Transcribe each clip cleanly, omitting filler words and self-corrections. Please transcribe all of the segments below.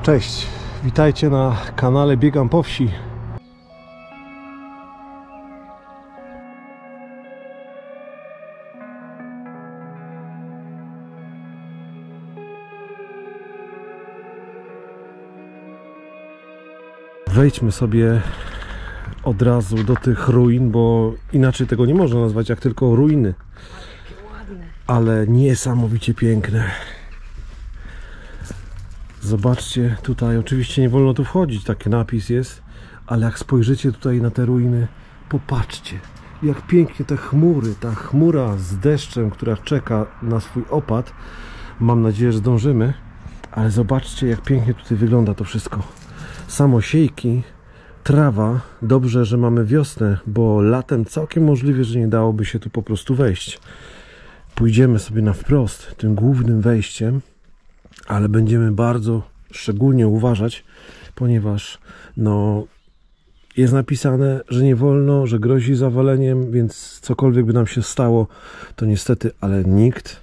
Cześć, witajcie na kanale Biegam po Wsi. Wejdźmy sobie od razu do tych ruin, bo inaczej tego nie można nazwać jak tylko ruiny. Ale niesamowicie piękne. Zobaczcie tutaj, oczywiście nie wolno tu wchodzić, taki napis jest, ale jak spojrzycie tutaj na te ruiny, popatrzcie, jak pięknie te chmury, ta chmura z deszczem, która czeka na swój opad. Mam nadzieję, że zdążymy, ale zobaczcie, jak pięknie tutaj wygląda to wszystko. Samosiejki, trawa, dobrze, że mamy wiosnę, bo latem całkiem możliwe, że nie dałoby się tu po prostu wejść. Pójdziemy sobie na wprost tym głównym wejściem, ale będziemy bardzo szczególnie uważać, ponieważ no, jest napisane, że nie wolno, że grozi zawaleniem, więc cokolwiek by nam się stało, to niestety, ale nikt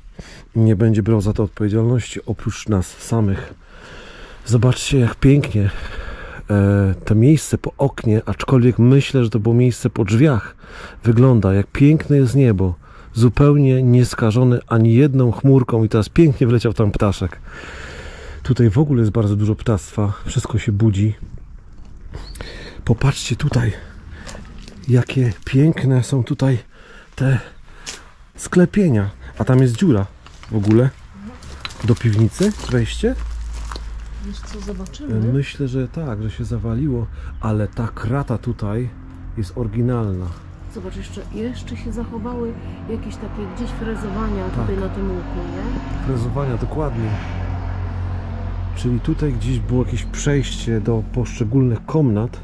nie będzie brał za to odpowiedzialności oprócz nas samych. Zobaczcie, jak pięknie to miejsce po oknie, aczkolwiek myślę, że to było miejsce po drzwiach, wygląda, jak piękne jest niebo, zupełnie nieskażony ani jedną chmurką. I teraz pięknie wleciał tam ptaszek. Tutaj w ogóle jest bardzo dużo ptactwa, wszystko się budzi. Popatrzcie tutaj, jakie piękne są tutaj te sklepienia. A tam jest dziura w ogóle do piwnicy, wejście. Wiesz co, zobaczymy? Myślę, że tak, że się zawaliło, ale ta krata tutaj jest oryginalna. Zobacz, jeszcze się zachowały jakieś takie gdzieś frezowania tutaj na tym łuku, nie? Frezowania, dokładnie. Czyli tutaj gdzieś było jakieś przejście do poszczególnych komnat,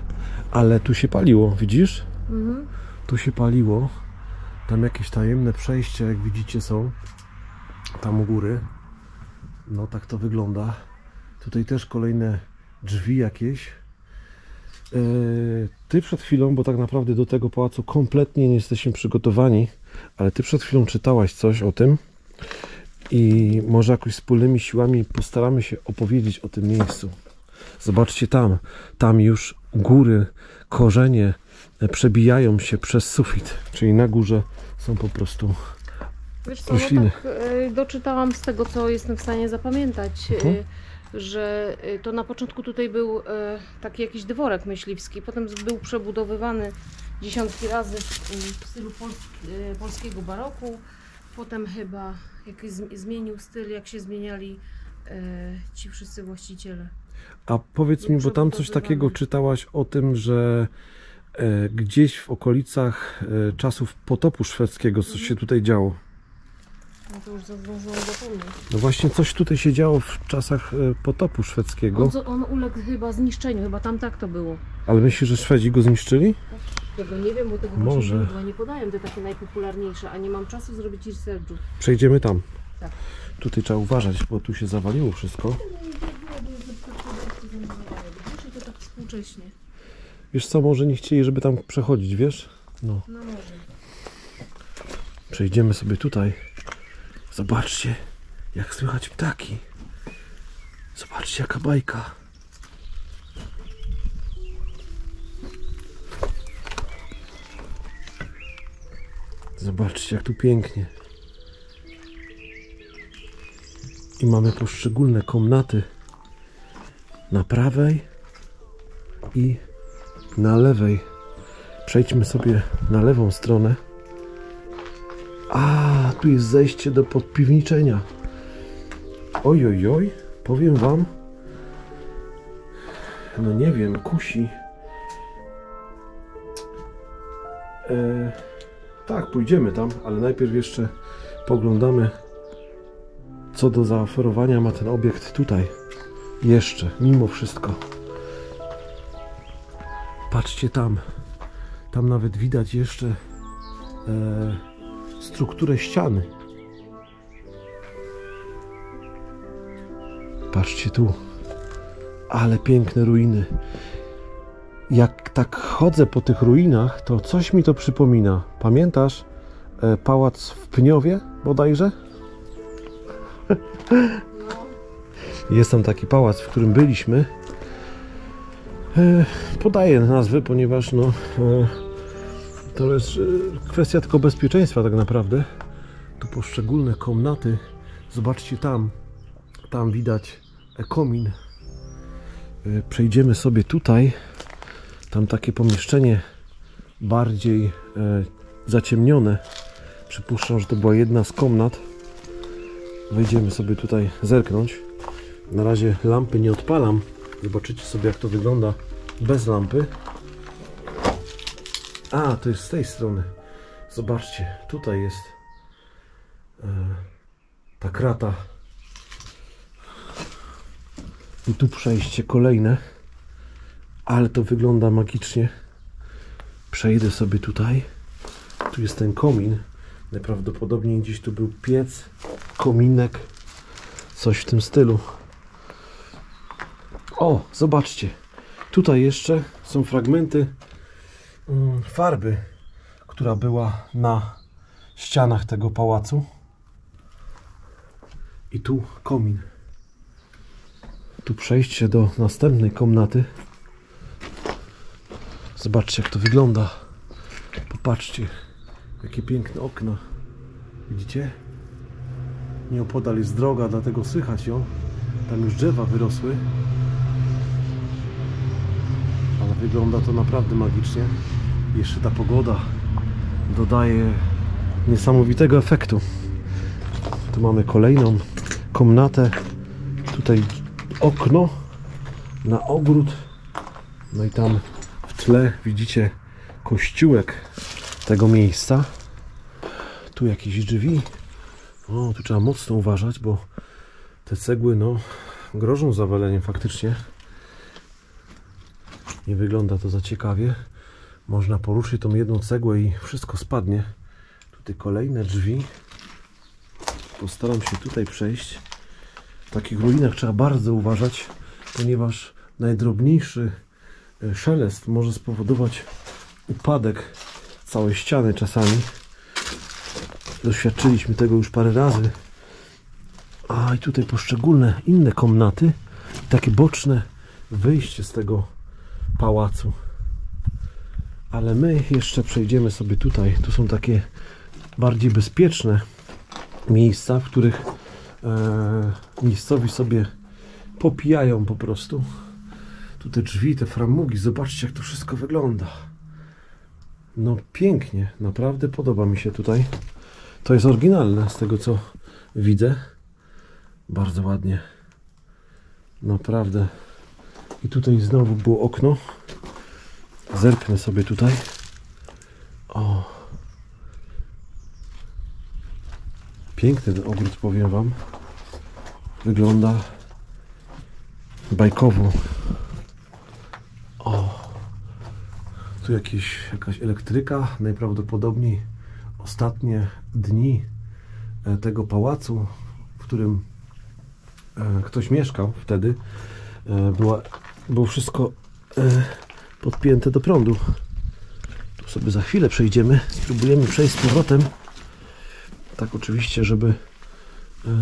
ale tu się paliło, widzisz? Mhm. Tu się paliło. Tam jakieś tajemne przejścia, jak widzicie, są. Tam u góry. No tak to wygląda. Tutaj też kolejne drzwi jakieś. Ty przed chwilą, bo tak naprawdę do tego pałacu kompletnie nie jesteśmy przygotowani, ale ty przed chwilą czytałaś coś o tym i może jakoś wspólnymi siłami postaramy się opowiedzieć o tym miejscu. Zobaczcie tam już góry, korzenie przebijają się przez sufit, czyli na górze są po prostu rośliny. No tak, doczytałam z tego, co jestem w stanie zapamiętać, że to na początku tutaj był taki jakiś dworek myśliwski, potem był przebudowywany dziesiątki razy w stylu polskiego baroku, potem chyba jakiś zmienił styl, jak się zmieniali ci wszyscy właściciele. A powiedz mi, bo tam coś takiego czytałaś o tym, że gdzieś w okolicach czasów potopu szwedzkiego coś się tutaj działo. No to już zdążyłam zapomnieć. No właśnie coś tutaj się działo w czasach potopu szwedzkiego. On uległ chyba zniszczeniu, chyba tam tak to było. Ale myślisz, że Szwedzi go zniszczyli? Tego nie wiem, bo tego może chyba nie podają, te takie najpopularniejsze, a nie mam czasu zrobić researchu. Przejdziemy tam. Tak. Tutaj trzeba uważać, bo tu się zawaliło wszystko. To tak współcześnie. Wiesz co, może nie chcieli, żeby tam przechodzić, wiesz? No. No może. Przejdziemy sobie tutaj. Zobaczcie, jak słychać ptaki. Zobaczcie, jaka bajka. Zobaczcie, jak tu pięknie. I mamy poszczególne komnaty na prawej i na lewej. Przejdźmy sobie na lewą stronę. A, tu jest zejście do podpiwniczenia. Oj, oj, oj, powiem wam, no nie wiem, kusi. Tak, pójdziemy tam, ale najpierw jeszcze poglądamy, co do zaoferowania ma ten obiekt tutaj. Jeszcze, mimo wszystko. Patrzcie tam. Tam nawet widać jeszcze strukturę ściany. Patrzcie tu. Ale piękne ruiny. Jak tak chodzę po tych ruinach, to coś mi to przypomina. Pamiętasz pałac w Pniowie bodajże? Jest tam taki pałac, w którym byliśmy. Podaję nazwę, ponieważ no, to jest kwestia tylko bezpieczeństwa tak naprawdę. Tu poszczególne komnaty. Zobaczcie tam widać komin. Przejdziemy sobie tutaj. Tam takie pomieszczenie bardziej zaciemnione. Przypuszczam, że to była jedna z komnat. Wejdziemy sobie tutaj zerknąć. Na razie lampy nie odpalam. Zobaczycie sobie, jak to wygląda bez lampy. A, to jest z tej strony. Zobaczcie, tutaj jest ta krata. I tu przejście kolejne. Ale to wygląda magicznie. Przejdę sobie tutaj. Tu jest ten komin. Najprawdopodobniej gdzieś tu był piec, kominek. Coś w tym stylu. O, zobaczcie. Tutaj jeszcze są fragmenty farby, która była na ścianach tego pałacu. I tu komin. Tu przejście do następnej komnaty. Zobaczcie, jak to wygląda. Popatrzcie, jakie piękne okna. Widzicie? Nieopodal jest droga, dlatego słychać ją. Tam już drzewa wyrosły. Ale wygląda to naprawdę magicznie. Jeszcze ta pogoda dodaje niesamowitego efektu. Tu mamy kolejną komnatę. Tutaj okno na ogród. No i tam w tle widzicie kościółek tego miejsca. Tu jakieś drzwi. O, tu trzeba mocno uważać, bo te cegły no grożą zawaleniem faktycznie. Nie wygląda to za ciekawie. Można poruszyć tą jedną cegłę i wszystko spadnie. Tutaj kolejne drzwi. Postaram się tutaj przejść. W takich ruinach trzeba bardzo uważać, ponieważ najdrobniejszy szelest może spowodować upadek całej ściany czasami. Doświadczyliśmy tego już parę razy. A i tutaj poszczególne inne komnaty, takie boczne wyjście z tego pałacu. Ale my jeszcze przejdziemy sobie tutaj. Tu są takie bardziej bezpieczne miejsca, w których miejscowi sobie popijają po prostu. Tu te drzwi, te framugi, zobaczcie, jak to wszystko wygląda. No pięknie, naprawdę podoba mi się tutaj. To jest oryginalne z tego, co widzę. Bardzo ładnie. Naprawdę. I tutaj znowu było okno. Zerknę sobie tutaj. O. Piękny ten ogród, powiem wam. Wygląda bajkowo. O. Tu jakaś elektryka. Najprawdopodobniej ostatnie dni tego pałacu, w którym ktoś mieszkał wtedy, było wszystko podpięte do prądu. Tu sobie za chwilę przejdziemy. Spróbujemy przejść z powrotem. Tak oczywiście, żeby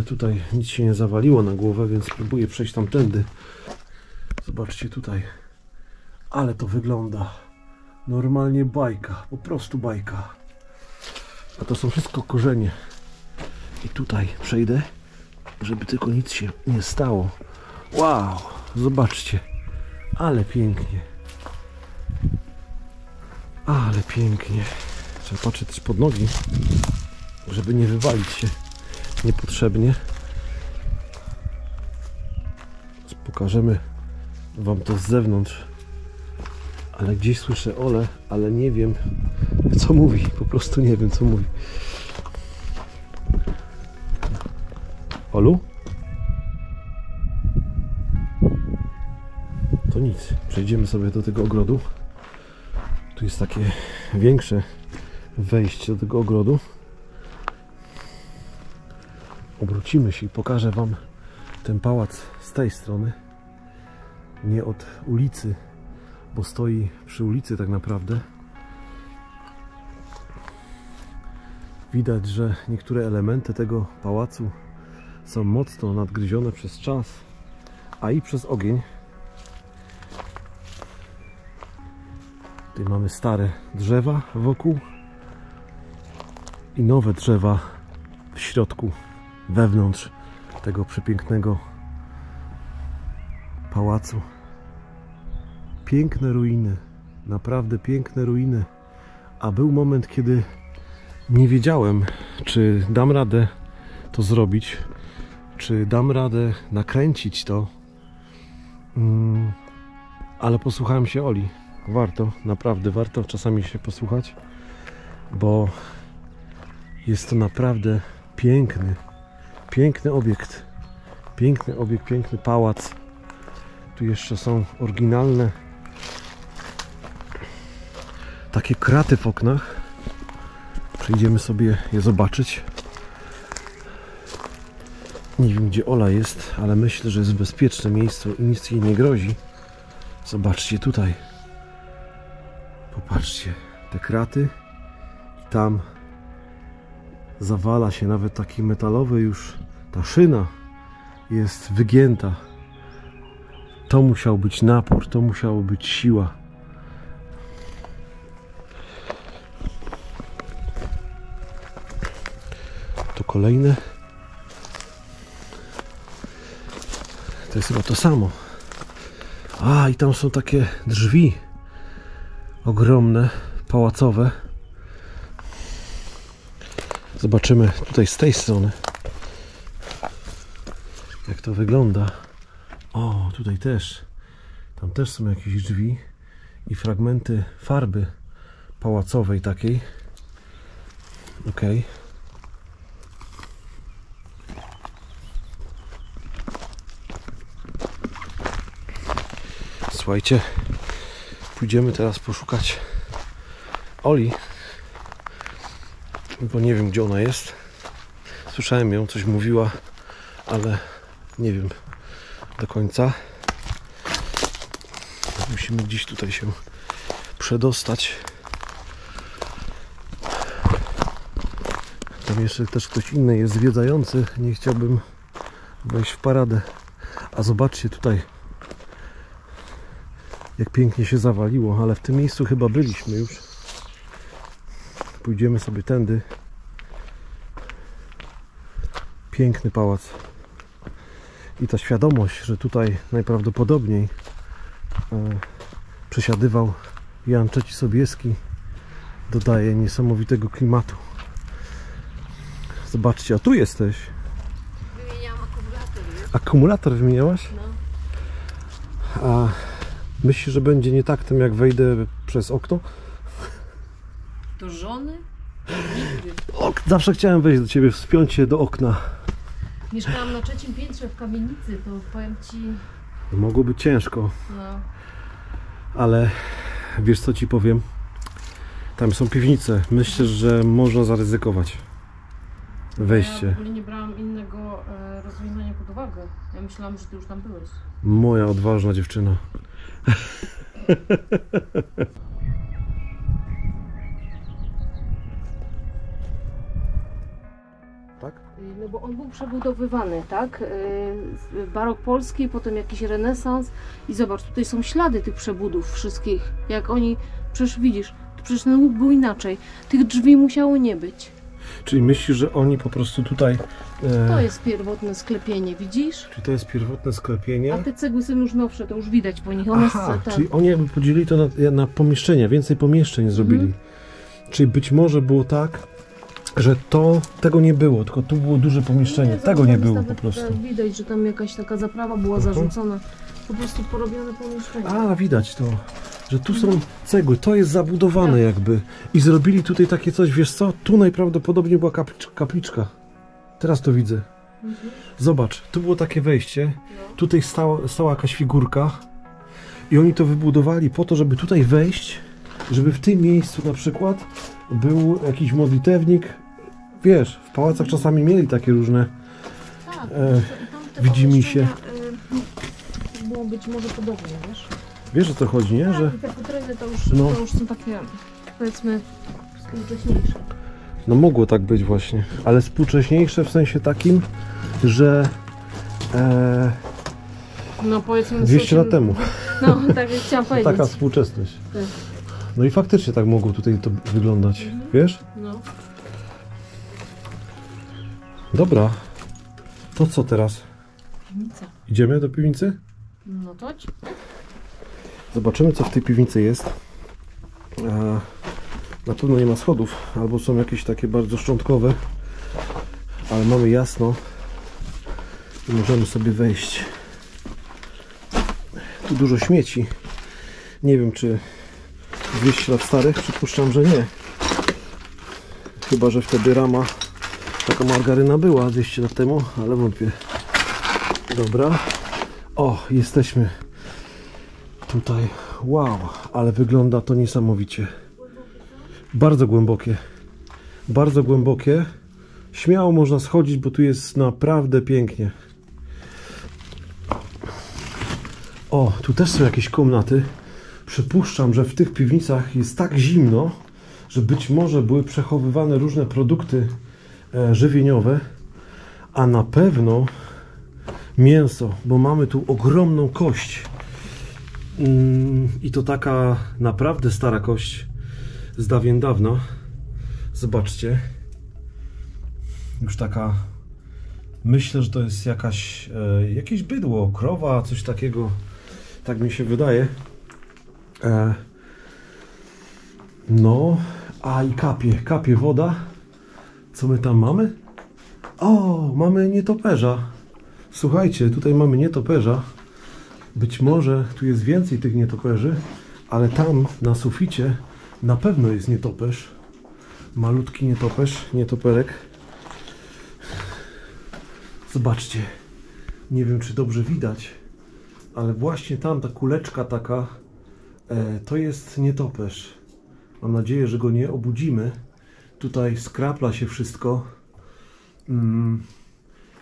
tutaj nic się nie zawaliło na głowę, więc spróbuję przejść tamtędy. Zobaczcie tutaj. Ale to wygląda normalnie bajka. Po prostu bajka. A to są wszystko korzenie. I tutaj przejdę, żeby tylko nic się nie stało. Wow! Zobaczcie. Ale pięknie. Ale pięknie. Trzeba patrzeć też pod nogi, żeby nie wywalić się niepotrzebnie. Pokażemy wam to z zewnątrz. Ale gdzieś słyszę Ole, ale nie wiem, co mówi. Po prostu nie wiem, co mówi. Olu? To nic. Przejdziemy sobie do tego ogrodu. Tu jest takie większe wejście do tego ogrodu. Obrócimy się i pokażę wam ten pałac z tej strony. Nie od ulicy, bo stoi przy ulicy tak naprawdę. Widać, że niektóre elementy tego pałacu są mocno nadgryzione przez czas. a i przez ogień. Tutaj mamy stare drzewa wokół i nowe drzewa w środku, wewnątrz tego przepięknego pałacu. Piękne ruiny, naprawdę piękne ruiny. A był moment, kiedy nie wiedziałem, czy dam radę to zrobić, czy dam radę nakręcić to. Ale posłuchałem się Oli. Warto, naprawdę warto czasami się posłuchać, bo jest to naprawdę piękny obiekt. Piękny obiekt, piękny pałac. Tu jeszcze są oryginalne takie kraty w oknach. Przejdziemy sobie je zobaczyć. Nie wiem, gdzie Ola jest, ale myślę, że jest w bezpiecznym miejscu i nic jej nie grozi. Zobaczcie tutaj. Popatrzcie, te kraty. I tam zawala się nawet taki metalowy już, ta szyna jest wygięta. To musiał być napór, to musiała być siła. To kolejne. To jest chyba to samo. A, i tam są takie drzwi ogromne, pałacowe. Zobaczymy tutaj z tej strony, jak to wygląda. O, tutaj też. Tam też są jakieś drzwi i fragmenty farby pałacowej takiej. Ok. Słuchajcie, pójdziemy teraz poszukać Oli, bo nie wiem, gdzie ona jest. Słyszałem ją, coś mówiła, ale nie wiem do końca. Musimy gdzieś tutaj się przedostać. Tam jeszcze też ktoś inny jest zwiedzający. Nie chciałbym wejść w paradę. A zobaczcie tutaj, jak pięknie się zawaliło, ale w tym miejscu chyba byliśmy już. Pójdziemy sobie tędy. Piękny pałac. I ta świadomość, że tutaj najprawdopodobniej przesiadywał Jan III Sobieski, dodaje niesamowitego klimatu. Zobaczcie, a tu jesteś. Wymieniałam akumulator, wiesz? Akumulator wymieniałaś? No. A myślisz, że będzie nie tak tym, jak wejdę przez okno? Do żony? Nigdy. Zawsze chciałem wejść do ciebie, wspiąć się do okna. Mieszkałam na 3. piętrze w kamienicy, to powiem ci... Mogło być ciężko, No. ale wiesz co ci powiem? Tam są piwnice. Myślę, że można zaryzykować wejście. Ja w ogóle nie brałam innego rozwiązania pod uwagę. Ja myślałam, że ty już tam byłeś. Moja odważna dziewczyna. Tak? No bo on był przebudowywany, tak? Barok polski, potem jakiś renesans. I zobacz, tutaj są ślady tych przebudów wszystkich. Jak oni, przecież widzisz, przecież ten łuk był inaczej. Tych drzwi musiało nie być. Czyli myślisz, że oni po prostu tutaj... To jest pierwotne sklepienie, widzisz? Czyli to jest pierwotne sklepienie? A te cegły są już nowsze, to już widać po nich. One Aha, czyli oni jakby podzielili to na pomieszczenia, więcej pomieszczeń zrobili. Czyli być może było tak, że tego nie było, tylko tu było duże pomieszczenie. Tego nie było po prostu. Widać, że tam jakaś taka zaprawa była zarzucona. Po prostu porobione pomieszczenie. A, widać to, że tu są cegły, to jest zabudowane jakby. I zrobili tutaj takie coś, wiesz co? Tu najprawdopodobniej była kapliczka. Teraz to widzę. Zobacz, tu było takie wejście, tutaj stała jakaś figurka i oni to wybudowali po to, żeby tutaj wejść, żeby w tym miejscu na przykład był jakiś modlitewnik. Wiesz, w pałacach czasami mieli takie różne widzimisię. Było być może podobnie, wiesz? Wiesz, o co chodzi, nie? Że... Te futryny to już są takie, powiedzmy, współcześniejsze. No mogło tak być właśnie, ale współcześniejsze w sensie takim, że No powiedzmy 200 lat temu. No, tak jak chciałam powiedzieć. Taka współczesność. Tak. No i faktycznie tak mogło tutaj to wyglądać, wiesz? No. Dobra, to co teraz? Piwnica. Idziemy do piwnicy? No to chodź. Zobaczymy, co w tej piwnicy jest. Na pewno nie ma schodów, albo są jakieś takie bardzo szczątkowe, ale mamy jasno i możemy sobie wejść. Tu dużo śmieci. Nie wiem, czy 200 lat starych, przypuszczam, że nie. Chyba że wtedy rama, taka margaryna była 200 lat temu, ale wątpię. Dobra. O, jesteśmy tutaj. Wow, ale wygląda to niesamowicie. Bardzo głębokie. Bardzo głębokie. Śmiało można schodzić, bo tu jest naprawdę pięknie. O, tu też są jakieś komnaty. Przypuszczam, że w tych piwnicach jest tak zimno, że być może były przechowywane różne produkty żywieniowe, a na pewno mięso, bo mamy tu ogromną kość. I to taka naprawdę stara kość z dawien dawna. Zobaczcie. Już taka, myślę, że to jest jakieś bydło, krowa, coś takiego. Tak mi się wydaje. No, a i kapie woda. Co my tam mamy? O, mamy nietoperza. Słuchajcie, tutaj mamy nietoperza. Być może tu jest więcej tych nietoperzy, ale tam na suficie na pewno jest nietoperz. Malutki nietoperek. Zobaczcie. Nie wiem, czy dobrze widać, ale właśnie tam ta kuleczka taka, to jest nietoperz. Mam nadzieję, że go nie obudzimy. Tutaj skrapla się wszystko.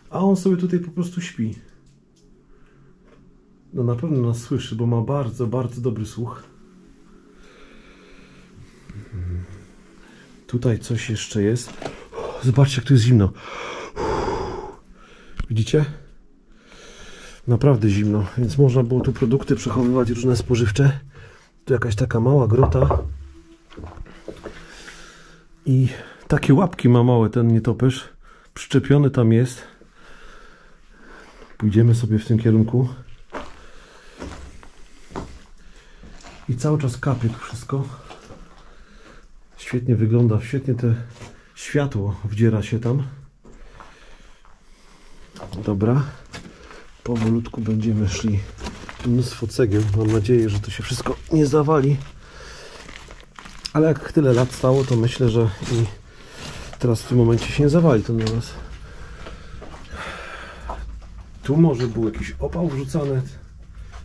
A on sobie tutaj po prostu śpi. No na pewno nas słyszy, bo ma bardzo, bardzo dobry słuch. Tutaj coś jeszcze jest. Zobaczcie, jak tu jest zimno. Widzicie? Naprawdę zimno, więc można było tu produkty przechowywać różne spożywcze. Tu jakaś taka mała grota. I takie łapki ma małe ten nietoperz. Przyczepiony tam jest. Pójdziemy sobie w tym kierunku. I cały czas kapie tu wszystko. Świetnie wygląda, świetnie te światło wdziera się tam. Dobra. Powolutku będziemy szli. Mnóstwo cegieł. Mam nadzieję, że to się wszystko nie zawali. Ale jak tyle lat stało, to myślę, że i teraz w tym momencie się nie zawali to na nas. Tu może był jakiś opał wrzucany.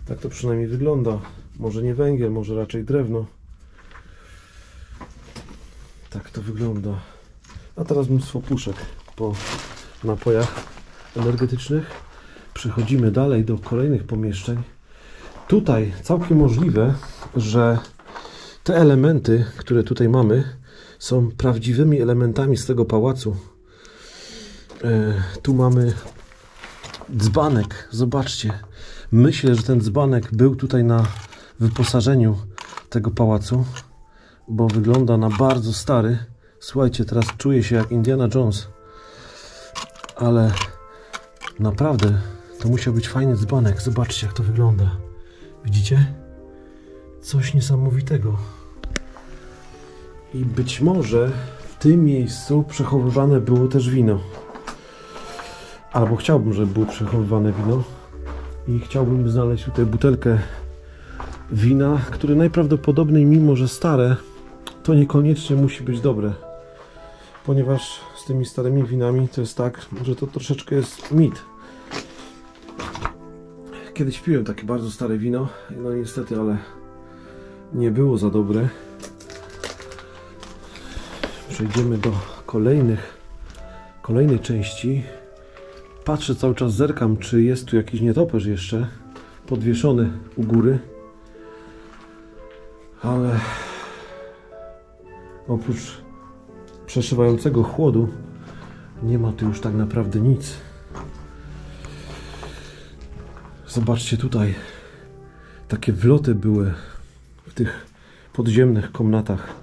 Tak to przynajmniej wygląda. Może nie węgiel, może raczej drewno. Tak to wygląda. A teraz mnóstwo puszek po napojach energetycznych. Przechodzimy dalej do kolejnych pomieszczeń. Tutaj całkiem możliwe, że te elementy, które tutaj mamy, są prawdziwymi elementami z tego pałacu. Tu mamy dzbanek. Zobaczcie. Myślę, że ten dzbanek był tutaj na wyposażeniu tego pałacu, bo wygląda na bardzo stary. Słuchajcie, teraz czuję się jak Indiana Jones. Ale naprawdę to musiał być fajny dzbanek. Zobaczcie, jak to wygląda. Widzicie? Coś niesamowitego. I być może w tym miejscu przechowywane było też wino. Albo chciałbym, żeby było przechowywane wino. I chciałbym znaleźć tutaj butelkę wina, które najprawdopodobniej, mimo że stare, to niekoniecznie musi być dobre. Ponieważ z tymi starymi winami to jest tak, że to troszeczkę jest mit. Kiedyś piłem takie bardzo stare wino, no niestety, ale nie było za dobre. Przejdziemy do kolejnej części. Patrzę cały czas, zerkam, czy jest tu jakiś nietoperz jeszcze podwieszony u góry. Ale oprócz przeszywającego chłodu nie ma tu już tak naprawdę nic. Zobaczcie tutaj. Takie wloty były w tych podziemnych komnatach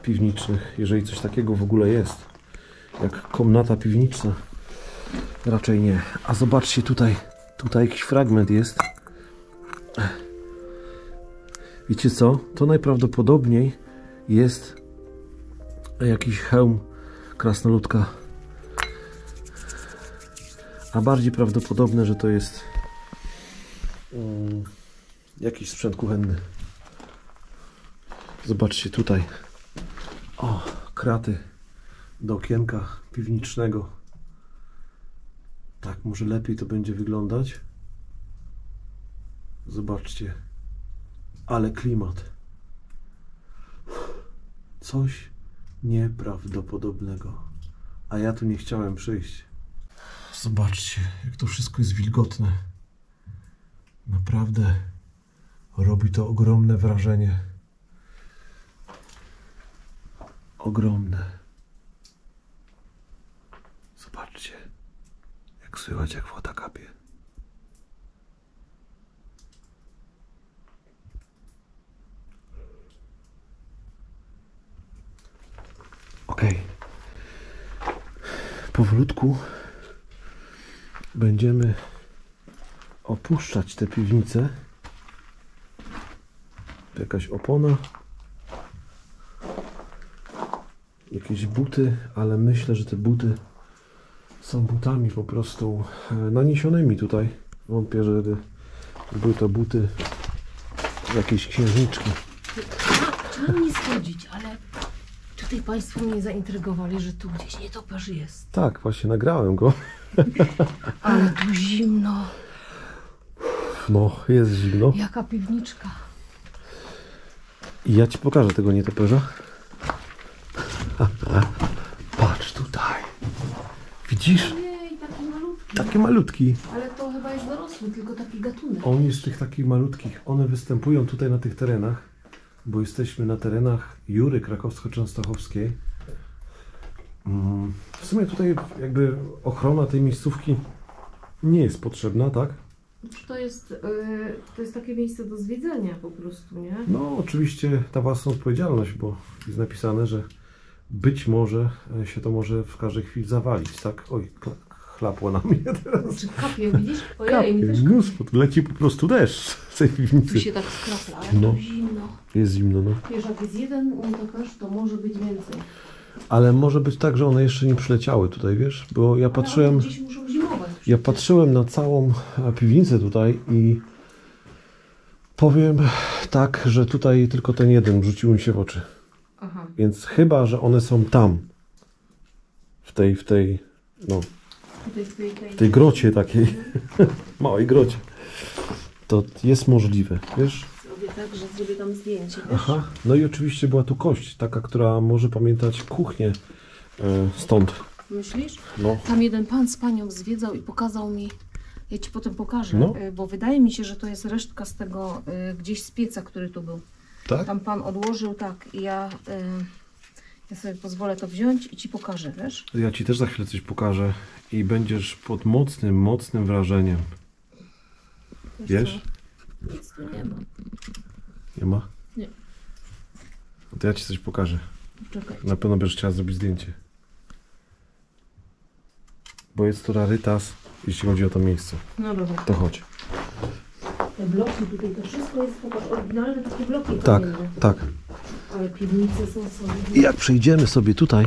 piwniczych, jeżeli coś takiego w ogóle jest. Jak komnata piwniczna. Raczej nie. A zobaczcie tutaj. Tutaj jakiś fragment jest. Wiecie co? To najprawdopodobniej jest jakiś hełm krasnoludka. A bardziej prawdopodobne, że to jest jakiś sprzęt kuchenny. Zobaczcie tutaj. O, kraty do okienka piwnicznego. Tak, może lepiej to będzie wyglądać. Zobaczcie. Ale klimat. Coś nieprawdopodobnego. A ja tu nie chciałem przyjść. Zobaczcie, jak to wszystko jest wilgotne. Naprawdę robi to ogromne wrażenie. Ogromne. Zobaczcie, jak słychać, jak woda kapie. Okej. Powolutku będziemy opuszczać tę piwnicę. Jakaś opona. Jakieś buty, ale myślę, że te buty są butami po prostu naniesionymi tutaj. Wątpię, że były to buty jakiejś księżniczki. Chciałam nie schodzić, ale tutaj Państwo mnie zaintrygowali, że tu gdzieś nietoperz jest. Tak, właśnie nagrałem go. Ale tu zimno. No, jest zimno. Jaka piwniczka. I ja Ci pokażę tego nietoperza. Patrz tutaj. Widzisz? Ojej, taki malutki. Taki malutki. Ale to chyba jest dorosły, tylko taki gatunek. On jest z tych takich malutkich. One występują tutaj na tych terenach, bo jesteśmy na terenach Jury Krakowsko-Częstochowskiej. W sumie tutaj jakby ochrona tej miejscówki nie jest potrzebna, tak? To jest takie miejsce do zwiedzania po prostu, nie? No oczywiście ta własna odpowiedzialność, bo jest napisane, że być może się to może w każdej chwili zawalić, tak? Oj, chlapło na mnie teraz. Czy kapie, widzisz? Ojej, mi też Mnóstwo, tu leci po prostu deszcz z tej piwnicy. tu się tak skrapla, ale No. to zimno. Jest zimno, no. Wiesz, jak jest jeden nietoperz, to może być więcej. Ale może być tak, że one jeszcze nie przyleciały tutaj, wiesz? Bo ja patrzyłem, Ale gdzieś muszą zimować. ja patrzyłem na całą piwnicę tutaj i powiem tak, że tutaj tylko ten jeden rzucił mi się w oczy. Aha. Więc chyba, że one są tam. W tej, no, Tutaj w tej grocie takiej. Małej grocie. To jest możliwe, wiesz? Zrobię tak, że zrobię tam zdjęcie, wiesz? Aha. No i oczywiście była tu kość, taka, która może pamiętać kuchnię stąd. Myślisz? No. Tam jeden pan z panią zwiedzał i pokazał mi, ja Ci potem pokażę, No. bo wydaje mi się, że to jest resztka z tego gdzieś z pieca, który tu był. Tak? Tam pan odłożył, tak, i ja sobie pozwolę to wziąć i Ci pokażę, wiesz? Ja Ci też za chwilę coś pokażę i będziesz pod mocnym wrażeniem. Wiesz? Co? Nic tu nie ma. Nie ma? Nie. No to ja Ci coś pokażę. Czekaj. Na pewno będziesz chciała zrobić zdjęcie. Bo jest to rarytas, jeśli chodzi o to miejsce. No dobra. To chodź. Te bloki tutaj, to wszystko jest, popatrz, oryginalne takie bloki Tak, kamienne. tak. Ale piwnice są solidne. I jak przejdziemy sobie tutaj,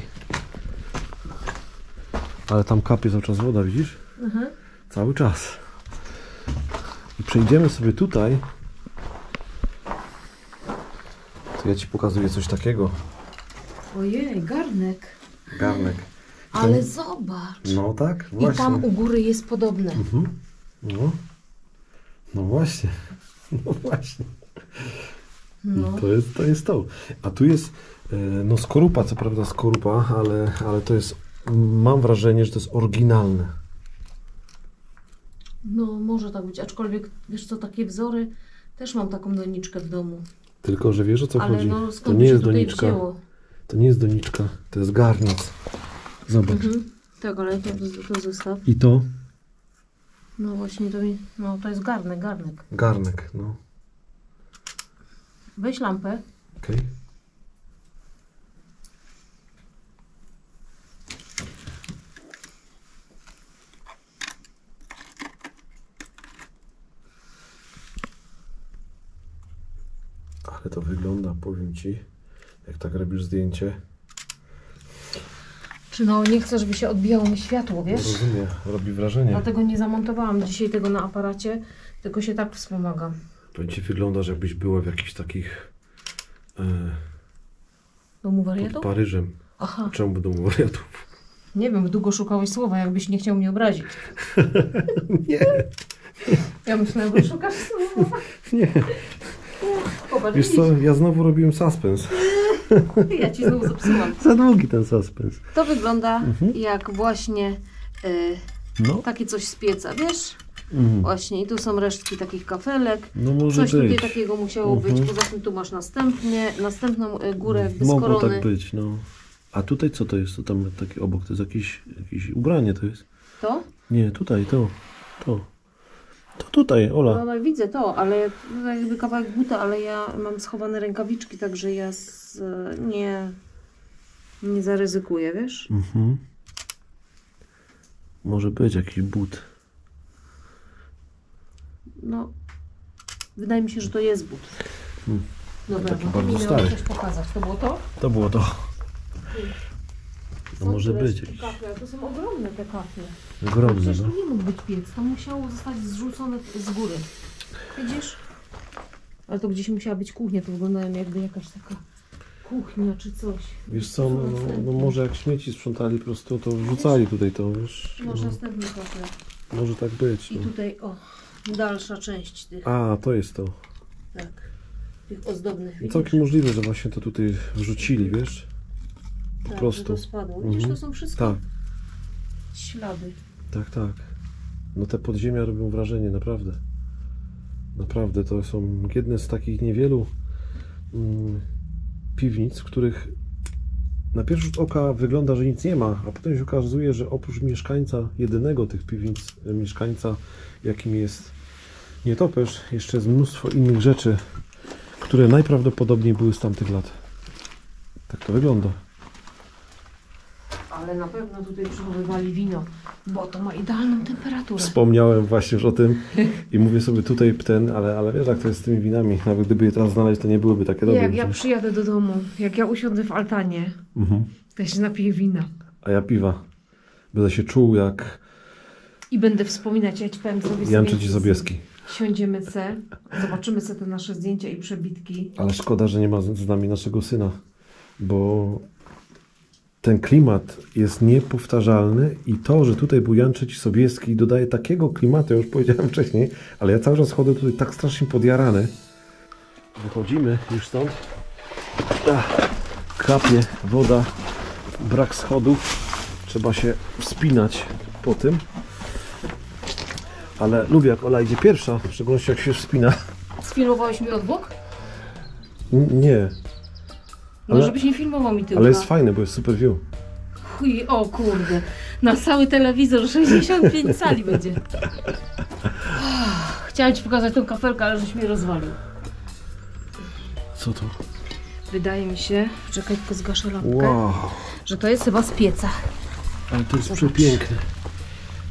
ale tam kapie cały czas woda, widzisz? Aha. Cały czas. I przejdziemy sobie tutaj, to ja Ci pokazuję coś takiego. Ojej, garnek. Garnek. Ale zobacz. No tak, I właśnie. tam u góry jest podobne. Mhm. No. No właśnie. No właśnie. No. To jest to. A tu jest no skorupa, co prawda skorupa, ale to jest, mam wrażenie, że to jest oryginalne. No, może tak być, aczkolwiek, wiesz co, takie wzory, też mam taką doniczkę w domu. Tylko, że wiesz, o co Ale chodzi? no, To skąd nie by się jest tutaj doniczka. wzięło? To nie jest doniczka, to jest garniec. Zobacz. Tak, ale to zostaw. I to No właśnie, to jest garnek. Garnek, no. Weź lampę. Okej. Ale to wygląda, powiem Ci, jak tak robisz zdjęcie. Czy no nie chcę, żeby się odbijało mi światło, wiesz? Rozumiem, robi wrażenie. Dlatego nie zamontowałam dzisiaj tego na aparacie, tylko się tak wspomagam. Powiem Ci, wyglądasz, jakbyś była w jakichś takich Domu pod wariatów? Paryżem. Aha, Czemu domu wariatów? nie wiem, długo szukałeś słowa, jakbyś nie chciał mnie obrazić. Nie, Ja myślałam, że szukasz słowa. nie. Popatrz, Wiesz co, ja znowu robiłem suspens. ja ci znowu zepsułam. Za długi ten suspens. To wygląda jak właśnie No. takie coś z pieca, wiesz? Mhm. Właśnie i tu są resztki takich kafelek. No może Coś tutaj być. takiego musiało być. Poza tym tu masz następną górę jakby z Mogło korony. tak być, no. A tutaj co to jest? To tam taki obok, to jest jakieś ubranie to jest? To? Nie, tutaj, to. To tutaj, Ola. No widzę to, ale tutaj jakby kawałek buta, ale ja mam schowane rękawiczki, także ja nie zaryzykuję, wiesz? Mhm. Może być jakiś but. No, wydaje mi się, że to jest but. Dobra, taki no, bardzo mi stary. miało coś pokazać. To było to? To było to. No Są może tu być resztki jakiś kafle, to są ogromne te kafle. ogromny, Przecież no. to nie mógł być piec, to musiało zostać zrzucone z góry. Widzisz? Ale to gdzieś musiała być kuchnia, to wyglądało jakby jakaś taka kuchnia czy coś. Wiesz co, no może jak śmieci sprzątali po prostu, to wrzucali tutaj to, wiesz. Masz No, następny kafle. może tak być, I no. tutaj, dalsza część tych, A, to jest to. tak, tych ozdobnych, widzisz? Całkiem możliwe, że właśnie to tutaj wrzucili, wiesz. Tak, prostu. że to spadło. Widzisz, to są wszystko Tak, ślady. tak. No te podziemia robią wrażenie, naprawdę. Naprawdę, to są jedne z takich niewielu piwnic, w których na pierwszy rzut oka wygląda, że nic nie ma, a potem się okazuje, że oprócz mieszkańca, jedynego tych piwnic, mieszkańca, jakim jest nietoperz, jeszcze jest mnóstwo innych rzeczy, które najprawdopodobniej były z tamtych lat. Tak to wygląda. Ale na pewno tutaj przechowywali wino, bo to ma idealną temperaturę. Wspomniałem właśnie już o tym i mówię sobie tutaj ale wiesz jak to jest z tymi winami, nawet gdyby je teraz znaleźć, to nie byłyby takie dobre. Jak ja przyjadę do domu, jak ja usiądę w altanie, to ja się napiję wina. A ja piwa. Będę się czuł jak I będę wspominać, ja ci powiem sobie Janczyć i Sobieski. Siądziemy zobaczymy te nasze zdjęcia i przebitki. Ale szkoda, że nie ma z nami naszego syna, bo ten klimat jest niepowtarzalny i to, że tutaj był Janczyć i Sobieski, dodaje takiego klimatu, ja już powiedziałem wcześniej, ale ja cały czas chodzę tutaj tak strasznie podjarany. Wychodzimy już stąd. Kapie woda, brak schodów, trzeba się wspinać po tym. Ale lubię jak Ola idzie pierwsza, w szczególności jak się wspina. Sfilmowałeś mi od bok? Nie, No Ale- żebyś nie filmował mi tyłka. ale jest fajne, bo jest super view. Chuj, o kurde. Na cały telewizor 65 cali będzie. Chciałem ci pokazać tą kafelkę, ale żeś mnie rozwalił. Co to? Wydaje mi się, czekaj tylko zgaszę lampkę, Wow, że to jest chyba z pieca. ale to jest Zobacz. przepiękne.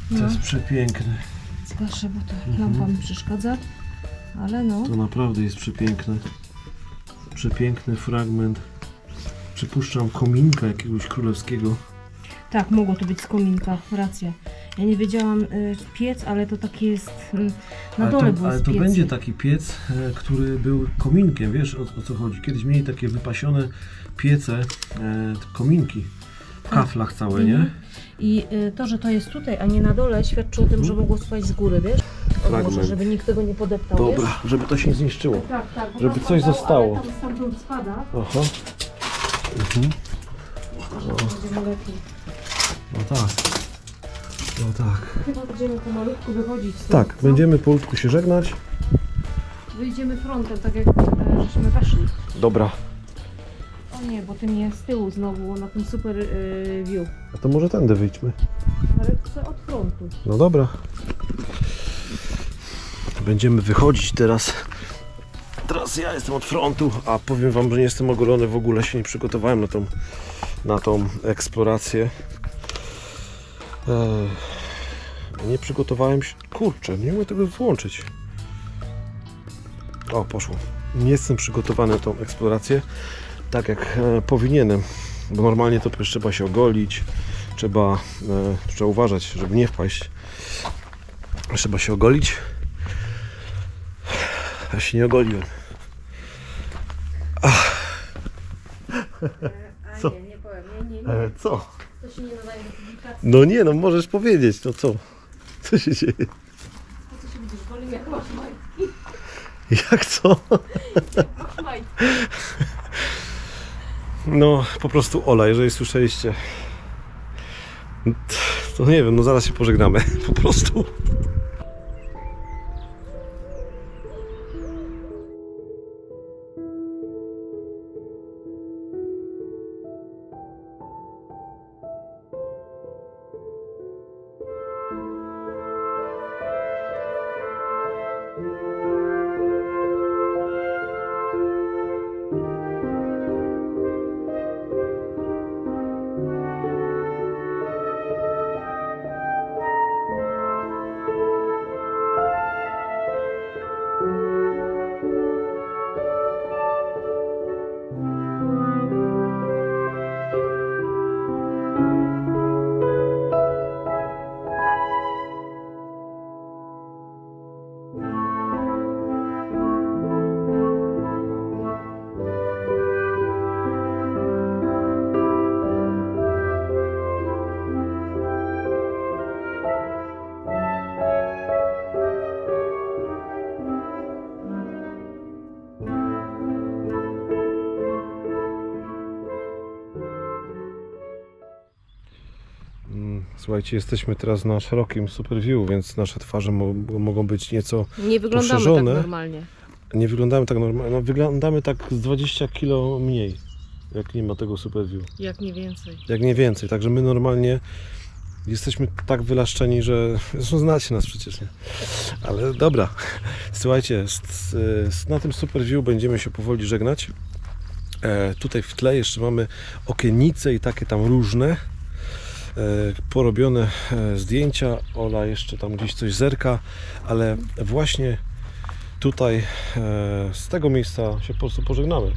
To No. jest przepiękne. Zgaszę, bo to lampa mi przeszkadza. Ale no. To naprawdę jest przepiękne. Przepiękny fragment. Przypuszczam kominka jakiegoś królewskiego. Tak, mogło to być z kominka, racja. Ja nie wiedziałam piec, ale to taki jest, na dole był Ale z to piecy. będzie taki piec, który był kominkiem, wiesz o co chodzi. Kiedyś mieli takie wypasione piece, kominki w kaflach całe, nie? I to, że to jest tutaj, a nie na dole, świadczy o tym, że mogło spaść z góry, wiesz? Fragment. Odłożę, żeby nikt tego nie podeptał, Dobra, wiesz? żeby to się nie zniszczyło. Tak, bo Żeby tam coś padał, zostało. Ale tam stamtąd spada, Aha. Mhm. będziemy lepiej. No tak. No tak. Chyba będziemy pomalutku wychodzić stąd, Tak, co? będziemy powolutku się żegnać. Wyjdziemy frontem, tak jak żeśmy weszli. Dobra. O nie, bo ty mnie z tyłu znowu na tym super view. A to może tędy wyjdźmy. Ale chcę od frontu. No dobra. Będziemy wychodzić teraz. Teraz ja jestem od frontu, a powiem wam, że nie jestem ogolony, w ogóle się nie przygotowałem na tą eksplorację. Nie przygotowałem się. Kurczę, nie mogę tego włączyć. O, poszło. Nie jestem przygotowany na tą eksplorację tak jak powinienem, bo normalnie to trzeba się ogolić, trzeba uważać, żeby nie wpaść. Trzeba się ogolić. Ja się nie ogoliłem. Co? Nie powiem, nie. Co? To się nie nadaje do publikacji. No nie, no możesz powiedzieć, no co? Co się dzieje? Po co się będziesz golił, jak masz majtki? Jak co? Masz majtki. No po prostu Ola, jeżeli słyszeliście, to nie wiem, no zaraz się pożegnamy, po prostu. Słuchajcie, jesteśmy teraz na szerokim super view, więc nasze twarze mogą być nieco Nie wyglądamy poszerzone. tak normalnie. Nie wyglądamy tak normalnie, no, wyglądamy tak z 20 kg mniej, jak nie ma tego super view. Jak nie więcej. Jak nie więcej, także my normalnie jesteśmy tak wylaszczeni, że zresztą znacie nas przecież, nie? Ale dobra, słuchajcie, na tym super view będziemy się powoli żegnać. Tutaj w tle jeszcze mamy okiennice i takie tam różne porobione zdjęcia. Ola jeszcze tam gdzieś coś zerka, ale właśnie tutaj z tego miejsca się po prostu pożegnamy.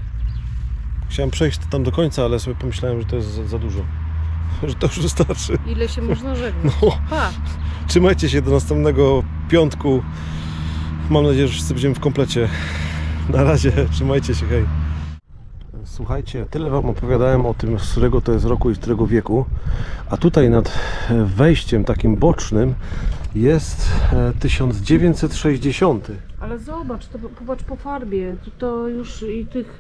Chciałem przejść tam do końca, ale sobie pomyślałem, że to jest za dużo, że to już wystarczy. Ile się można żegnać? No. Pa! Trzymajcie się do następnego piątku. Mam nadzieję, że wszyscy będziemy w komplecie. Na razie, trzymajcie się, hej. Słuchajcie, tyle wam opowiadałem o tym, z którego to jest roku i z którego wieku. A tutaj nad wejściem takim bocznym jest 1960. Ale zobacz, to popatrz po farbie. To już i tych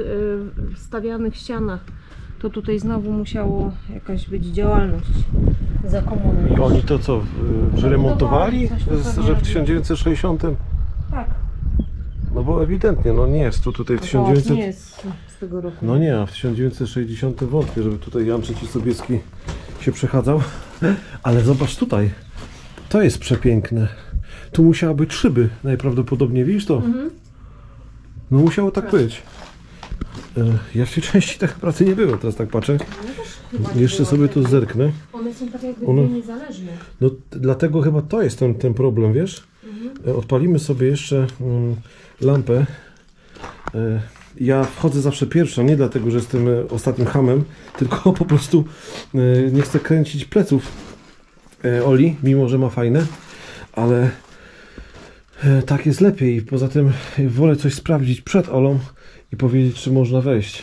wstawianych ścianach. To tutaj znowu musiało jakaś być działalność za komuny. I oni to co, że remontowali? Że w 1960? Tak. No bo ewidentnie, no nie jest tu tutaj w 1900... Nie jest z tego roku. No nie, a w 1960 wątpię, żeby tutaj Jan III Sobieski się przechadzał. Ale zobacz tutaj, to jest przepiękne. Tu musiały być szyby najprawdopodobniej, widzisz to? No musiało tak być. Ja w tej części tak naprawdę nie było, teraz tak patrzę. Jeszcze sobie tu zerknę. One są tak jakby niezależne. No dlatego chyba to jest ten problem, wiesz? Odpalimy sobie jeszcze lampę. Ja wchodzę zawsze pierwsza, nie dlatego, że jestem ostatnim hamem, tylko po prostu nie chcę kręcić pleców Oli, mimo że ma fajne, ale tak jest lepiej. Poza tym wolę coś sprawdzić przed Olą i powiedzieć, czy można wejść.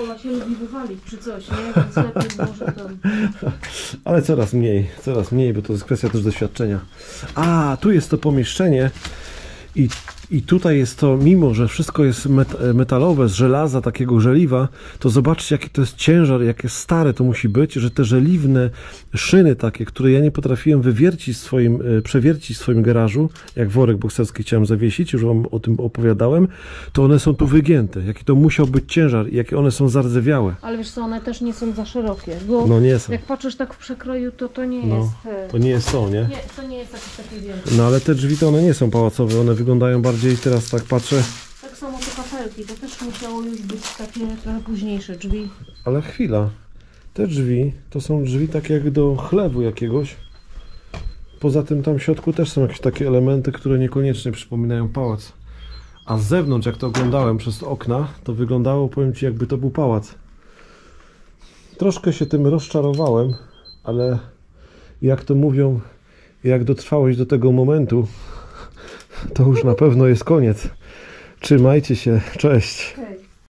Ola się lubi wywalić czy coś, nie? Więc lepiej może tam... Ale coraz mniej, bo to jest kwestia też doświadczenia. A, tu jest to pomieszczenie i tutaj jest to, mimo że wszystko jest metalowe, z żelaza, takiego żeliwa, to zobaczcie, jaki to jest ciężar, jakie stare to musi być, że te żeliwne szyny takie, które ja nie potrafiłem przewiercić w swoim garażu, jak worek bokserski chciałem zawiesić, już wam o tym opowiadałem, to one są tu wygięte. Jaki to musiał być ciężar i jakie one są zardzewiałe. Ale wiesz co, one też nie są za szerokie, bo no nie są. Jak patrzysz tak w przekroju, to nie no, jest... to nie jest to, nie? Nie, to nie jest takie wielkie. No ale te drzwi to one nie są pałacowe, one wyglądają wyglądają bardziej, teraz tak patrzę. Tak samo te kafelki, to też musiało już być takie trochę późniejsze drzwi. Ale chwila, te drzwi to są drzwi takie jak do chlewu jakiegoś. Poza tym tam w środku też są jakieś takie elementy, które niekoniecznie przypominają pałac. A z zewnątrz, jak to oglądałem przez okna, to wyglądało, powiem Ci, jakby to był pałac. Troszkę się tym rozczarowałem, ale jak to mówią, jak dotrwałeś do tego momentu, to już na pewno jest koniec. Trzymajcie się, cześć.